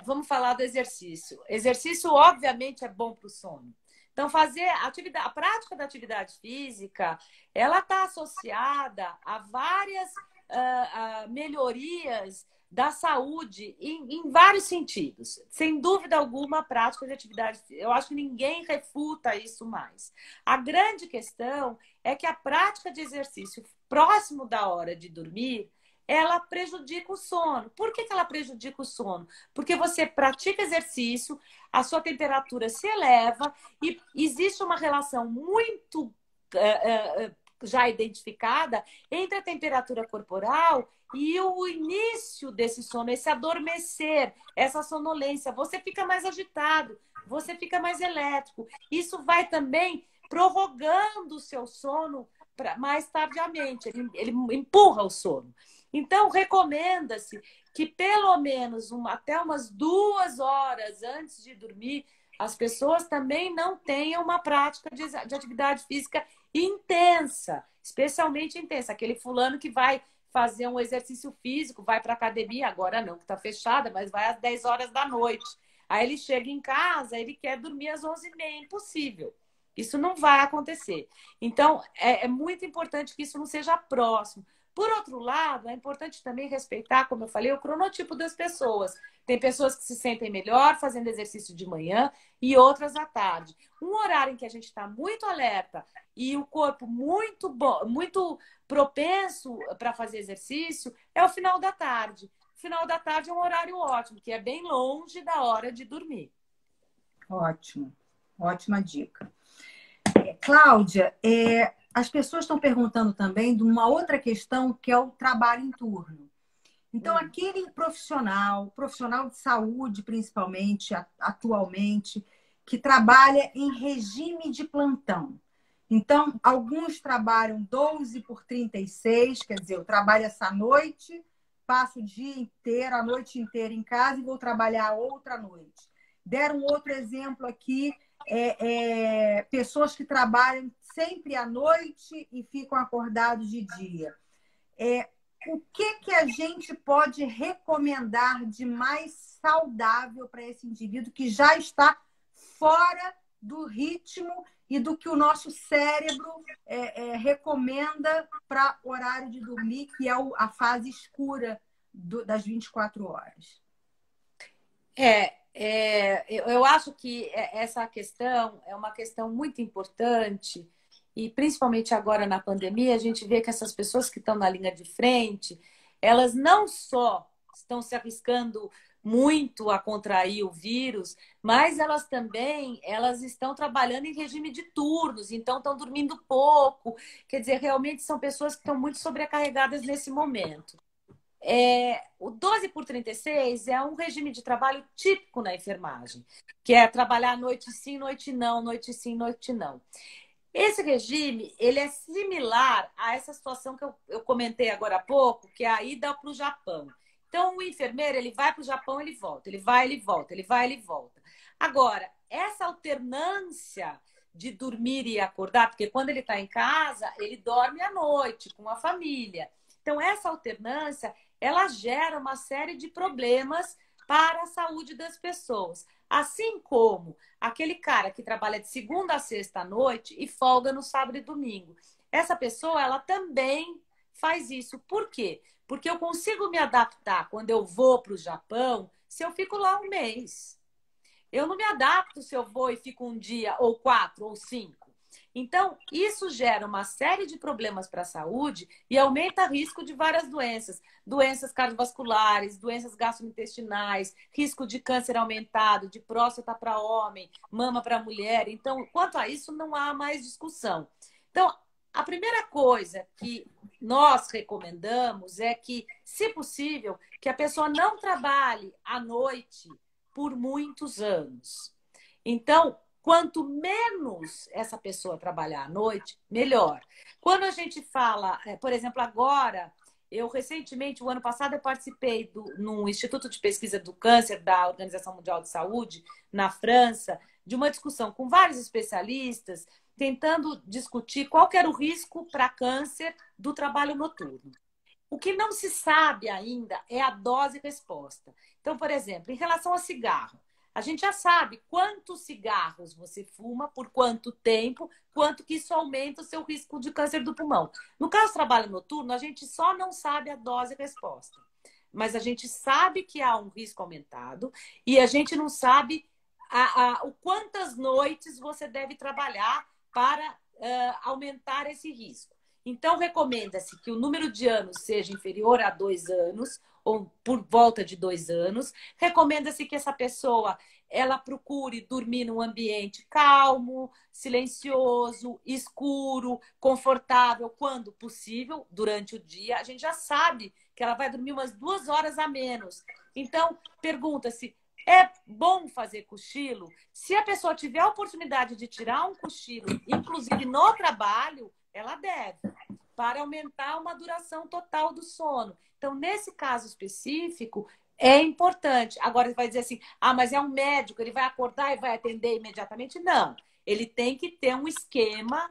Vamos falar do exercício. Exercício, obviamente, é bom para o sono. Então, a prática da atividade física, ela está associada a várias melhorias da saúde em vários sentidos. Sem dúvida alguma, a prática de atividade física, eu acho que ninguém refuta isso mais. A grande questão é que a prática de exercício próximo da hora de dormir, ela prejudica o sono. Por que ela prejudica o sono? Porque você pratica exercício, a sua temperatura se eleva e existe uma relação muito já identificada entre a temperatura corporal e o início desse sono, esse adormecer, essa sonolência. Você fica mais agitado, você fica mais elétrico. Isso vai também prorrogando o seu sono mais tardiamente. Ele empurra o sono. Então, recomenda-se que pelo menos até umas 2 horas antes de dormir, as pessoas também não tenham uma prática de atividade física intensa, especialmente intensa. Aquele fulano que vai fazer um exercício físico, vai para a academia, agora não, que está fechada, mas vai às 10 horas da noite. Aí ele chega em casa, ele quer dormir às 11h30, impossível. Isso não vai acontecer. Então, é muito importante que isso não seja próximo. Por outro lado, é importante também respeitar, como eu falei, o cronotipo das pessoas. Tem pessoas que se sentem melhor fazendo exercício de manhã e outras à tarde. Um horário em que a gente está muito alerta e o corpo muito propenso para fazer exercício é o final da tarde. O final da tarde é um horário ótimo, que é bem longe da hora de dormir. Ótimo, ótima dica. Cláudia, as pessoas estão perguntando também de uma outra questão, que é o trabalho em turno. Então, aquele profissional de saúde, principalmente, atualmente, que trabalha em regime de plantão. Então, alguns trabalham 12/36, quer dizer, eu trabalho essa noite, passo o dia inteiro, a noite inteira em casa e vou trabalhar outra noite. Deram outro exemplo aqui, pessoas que trabalham sempre à noite e ficam acordados de dia. O que a gente pode recomendar de mais saudável para esse indivíduo que já está fora do ritmo e do que o nosso cérebro recomenda para horário de dormir, que é a fase escura das 24 horas. Eu acho que essa questão é uma questão muito importante e principalmente agora na pandemia a gente vê que essas pessoas que estão na linha de frente, elas não só estão se arriscando muito a contrair o vírus, mas elas estão trabalhando em regime de turnos, então estão dormindo pouco. Quer dizer, realmente são pessoas que estão muito sobrecarregadas nesse momento. O 12x36 é um regime de trabalho típico na enfermagem, que é trabalhar noite sim, noite não, noite sim, noite não. Esse regime, ele é similar a essa situação que eu comentei agora há pouco, que é a ida para o Japão. Então, o enfermeiro, ele vai para o Japão, ele volta, ele vai, ele volta, ele vai, ele volta. Agora, essa alternância de dormir e acordar, porque quando ele está em casa, ele dorme à noite com a família. Então, essa alternância, ela gera uma série de problemas para a saúde das pessoas. Assim como aquele cara que trabalha de segunda a sexta à noite e folga no sábado e domingo. Essa pessoa, ela também faz isso. Por quê? Porque eu consigo me adaptar quando eu vou para o Japão se eu fico lá um mês. Eu não me adapto se eu vou e fico um dia, ou 4, ou 5. Então, isso gera uma série de problemas para a saúde e aumenta o risco de várias doenças. Doenças cardiovasculares, doenças gastrointestinais, risco de câncer aumentado, de próstata para homem, mama para mulher. Então, quanto a isso, não há mais discussão. Então, a primeira coisa que nós recomendamos é que, se possível, que a pessoa não trabalhe à noite por muitos anos. Então, quanto menos essa pessoa trabalhar à noite, melhor. Quando a gente fala, por exemplo, agora, eu recentemente, o ano passado, eu participei no Instituto de Pesquisa do Câncer da Organização Mundial de Saúde, na França, de uma discussão com vários especialistas, tentando discutir qual que era o risco para câncer do trabalho noturno. O que não se sabe ainda é a dose-resposta. Então, por exemplo, em relação ao cigarro, a gente já sabe quantos cigarros você fuma, por quanto tempo, quanto que isso aumenta o seu risco de câncer do pulmão. No caso do trabalho noturno, a gente só não sabe a dose-resposta. Mas a gente sabe que há um risco aumentado e a gente não sabe o quantas noites você deve trabalhar para aumentar esse risco. Então, recomenda-se que o número de anos seja inferior a 2 anos, ou por volta de 2 anos. Recomenda-se que essa pessoa ela procure dormir num ambiente calmo, silencioso, escuro, confortável, quando possível, durante o dia. A gente já sabe que ela vai dormir umas 2 horas a menos. Então, pergunta-se, é bom fazer cochilo? Se a pessoa tiver a oportunidade de tirar um cochilo, inclusive no trabalho, ela deve, para aumentar uma duração total do sono. Então, nesse caso específico, é importante. Agora, ele vai dizer assim, mas é um médico, ele vai acordar e vai atender imediatamente? Não. Ele tem que ter um esquema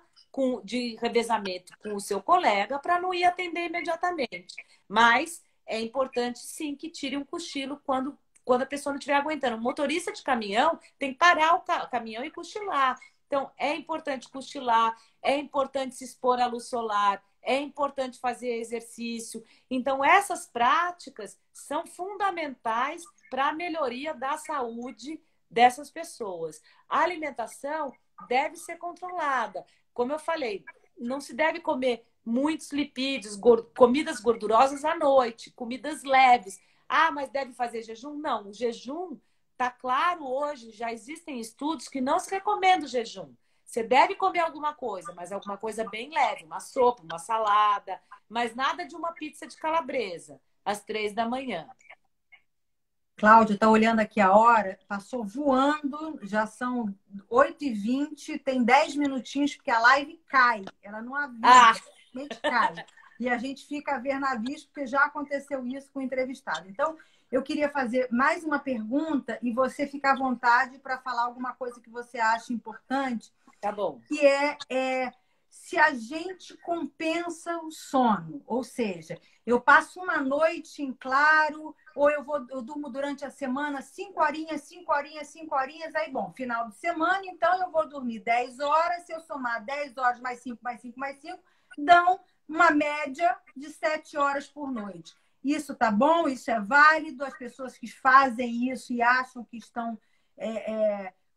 de revezamento com o seu colega para não ir atender imediatamente. Mas é importante, sim, que tire um cochilo quando a pessoa não estiver aguentando. O motorista de caminhão tem que parar o caminhão e cochilar. Então, é importante cochilar, é importante se expor à luz solar, é importante fazer exercício. Então, essas práticas são fundamentais para a melhoria da saúde dessas pessoas. A alimentação deve ser controlada. Como eu falei, não se deve comer muitos lipídios, comidas gordurosas à noite, comidas leves. Mas deve fazer jejum? Não, o jejum... Está claro hoje, já existem estudos que não se recomenda o jejum. Você deve comer alguma coisa, mas alguma coisa bem leve, uma sopa, uma salada, mas nada de uma pizza de calabresa, às 3 da manhã. Cláudia, está olhando aqui a hora, passou voando, já são 8h20, tem 10 minutinhos, porque a live cai, ela não avisa, simplesmente cai. E a gente fica a ver navios, porque já aconteceu isso com o entrevistado. Então, eu queria fazer mais uma pergunta e você fica à vontade para falar alguma coisa que você acha importante. Tá bom. Que é se a gente compensa o sono. Ou seja, eu passo uma noite em claro, ou eu durmo durante a semana 5 horinhas, 5 horinhas, 5 horinhas, aí, bom, final de semana, então eu vou dormir 10 horas, se eu somar 10 horas mais 5, mais 5, mais 5, dão uma média de 7 horas por noite. Isso tá bom? Isso é válido? As pessoas que fazem isso e acham que estão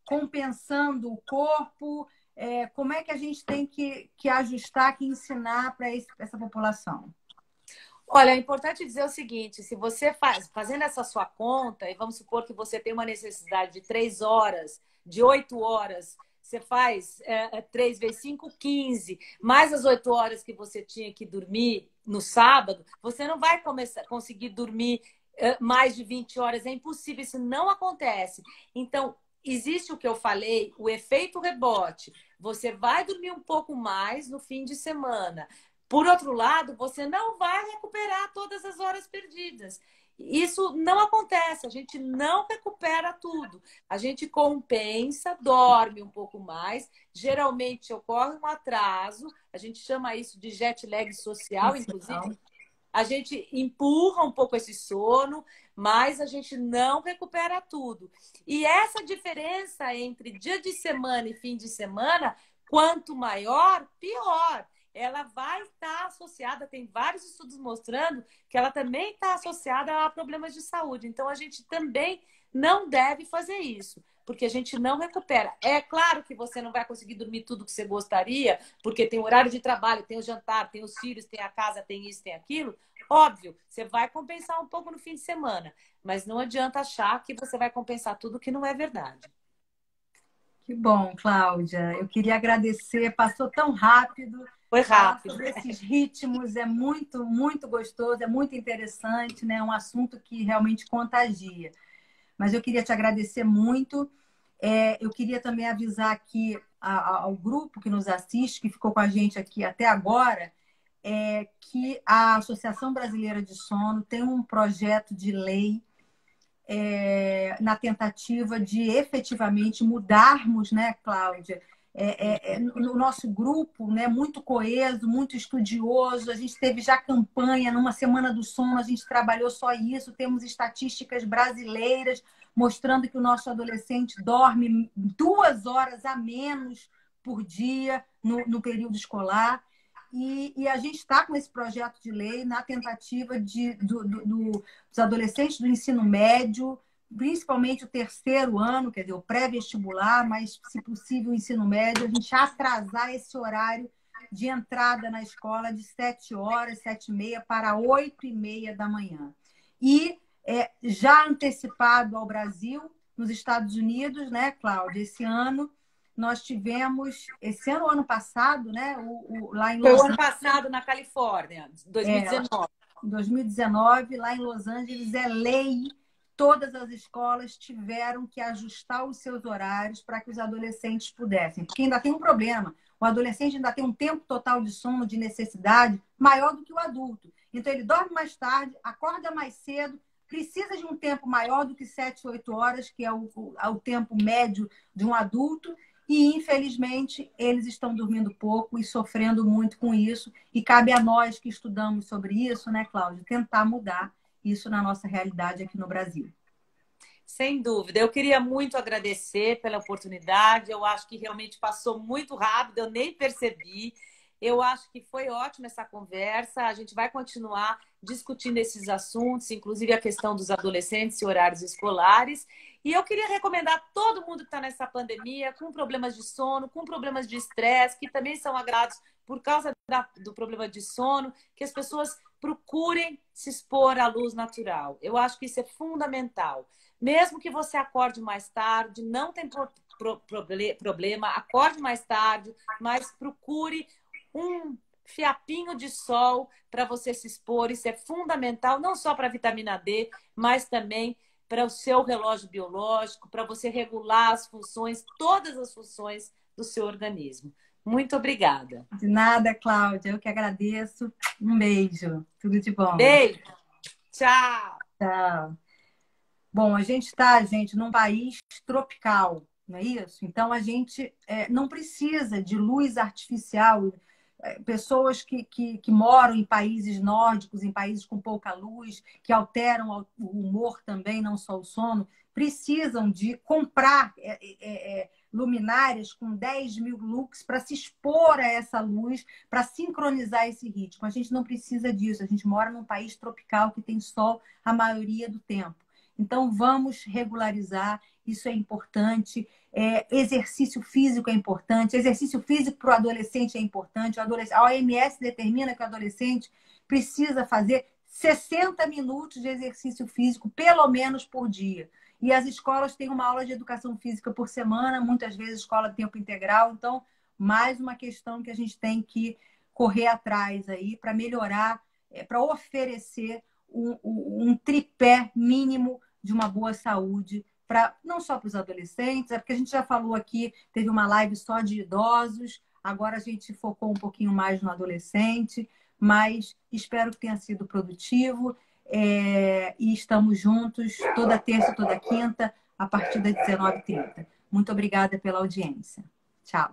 compensando o corpo, como é que a gente tem que ajustar, que ensinar para essa população? Olha, é importante dizer o seguinte, se você fazendo essa sua conta, e vamos supor que você tem uma necessidade de 3 horas, de 8 horas, você faz 3 vezes 5, 15, mais as 8 horas que você tinha que dormir no sábado, você não vai conseguir dormir mais de 20 horas, é impossível, isso não acontece. Então, existe o que eu falei, o efeito rebote. Você vai dormir um pouco mais no fim de semana. Por outro lado, você não vai recuperar todas as horas perdidas. Isso não acontece, a gente não recupera tudo. A gente compensa, dorme um pouco mais. Geralmente ocorre um atraso, a gente chama isso de jet lag social, inclusive. A gente empurra um pouco esse sono, mas a gente não recupera tudo. E essa diferença entre dia de semana e fim de semana, quanto maior, pior. Ela vai estar associada, tem vários estudos mostrando que ela também está associada a problemas de saúde. Então, a gente também não deve fazer isso, porque a gente não recupera. É claro que você não vai conseguir dormir tudo que você gostaria, porque tem o horário de trabalho, tem o jantar, tem os filhos, tem a casa, tem isso, tem aquilo. Óbvio, você vai compensar um pouco no fim de semana, mas não adianta achar que você vai compensar tudo que não é verdade. Que bom, Cláudia. Eu queria agradecer, passou tão rápido. Foi rápido. Falar sobre esses ritmos é muito, muito gostoso, é muito interessante, né? É um assunto que realmente contagia. Mas eu queria te agradecer muito. Eu queria também avisar aqui ao grupo que nos assiste, que ficou com a gente aqui até agora, que a Associação Brasileira de Sono tem um projeto de lei na tentativa de efetivamente mudarmos, né, Cláudia? No nosso grupo, né, muito coeso, muito estudioso, a gente teve já campanha numa Semana do Sono, a gente trabalhou só isso, temos estatísticas brasileiras mostrando que o nosso adolescente dorme 2 horas a menos por dia no período escolar. E a gente está com esse projeto de lei na tentativa dos adolescentes do ensino médio, principalmente o 3º ano, quer dizer, o pré-vestibular, mas, se possível, o ensino médio, a gente atrasar esse horário de entrada na escola de 7 horas, 7h30 para 8h30 da manhã. E já antecipado ao Brasil, nos Estados Unidos, né, Cláudia, esse ano, nós tivemos, esse ano, ano passado, né? Lá em Los Angeles. Foi o ano passado na Califórnia, 2019. Em 2019, lá em Los Angeles, é lei. Todas as escolas tiveram que ajustar os seus horários para que os adolescentes pudessem. Porque ainda tem um problema. O adolescente ainda tem um tempo total de sono, de necessidade, maior do que o adulto. Então, ele dorme mais tarde, acorda mais cedo, precisa de um tempo maior do que 7, 8 horas, que é o tempo médio de um adulto. E, infelizmente, eles estão dormindo pouco e sofrendo muito com isso. E cabe a nós que estudamos sobre isso, né, Cláudia, tentar mudar isso na nossa realidade aqui no Brasil. Sem dúvida. Eu queria muito agradecer pela oportunidade. Eu acho que realmente passou muito rápido, eu nem percebi. Eu acho que foi ótima essa conversa. A gente vai continuar discutindo esses assuntos, inclusive a questão dos adolescentes e horários escolares. E eu queria recomendar a todo mundo que está nessa pandemia, com problemas de sono, com problemas de estresse, que também são agravados por causa do problema de sono, que as pessoas procurem se expor à luz natural. Eu acho que isso é fundamental. Mesmo que você acorde mais tarde, não tem problema, acorde mais tarde, mas procure um fiapinho de sol para você se expor. Isso é fundamental, não só para a vitamina D, mas também para o seu relógio biológico, para você regular as funções, todas as funções do seu organismo. Muito obrigada. De nada, Cláudia. Eu que agradeço. Um beijo. Tudo de bom. Beijo. Tchau. Tchau. Bom, a gente está, gente, num país tropical. não é isso? Então, a gente não precisa de luz artificial. Pessoas que moram em países nórdicos, em países com pouca luz, que alteram o humor também, não só o sono, precisam de comprar luminárias com 10.000 lux para se expor a essa luz, para sincronizar esse ritmo. A gente não precisa disso. A gente mora num país tropical que tem sol a maioria do tempo. Então, vamos regularizar, isso é importante. Exercício físico é importante. Exercício físico para o adolescente é importante. A OMS determina que o adolescente precisa fazer 60 minutos de exercício físico, pelo menos por dia. E as escolas têm uma aula de educação física por semana, muitas vezes escola de tempo integral. Então, mais uma questão que a gente tem que correr atrás aí para melhorar, para oferecer um tripé mínimo de uma boa saúde, não só para os adolescentes, porque a gente já falou aqui, teve uma live só de idosos, agora a gente focou um pouquinho mais no adolescente, mas espero que tenha sido produtivo. E estamos juntos toda terça, toda quinta, a partir das 19h30. Muito obrigada pela audiência. Tchau.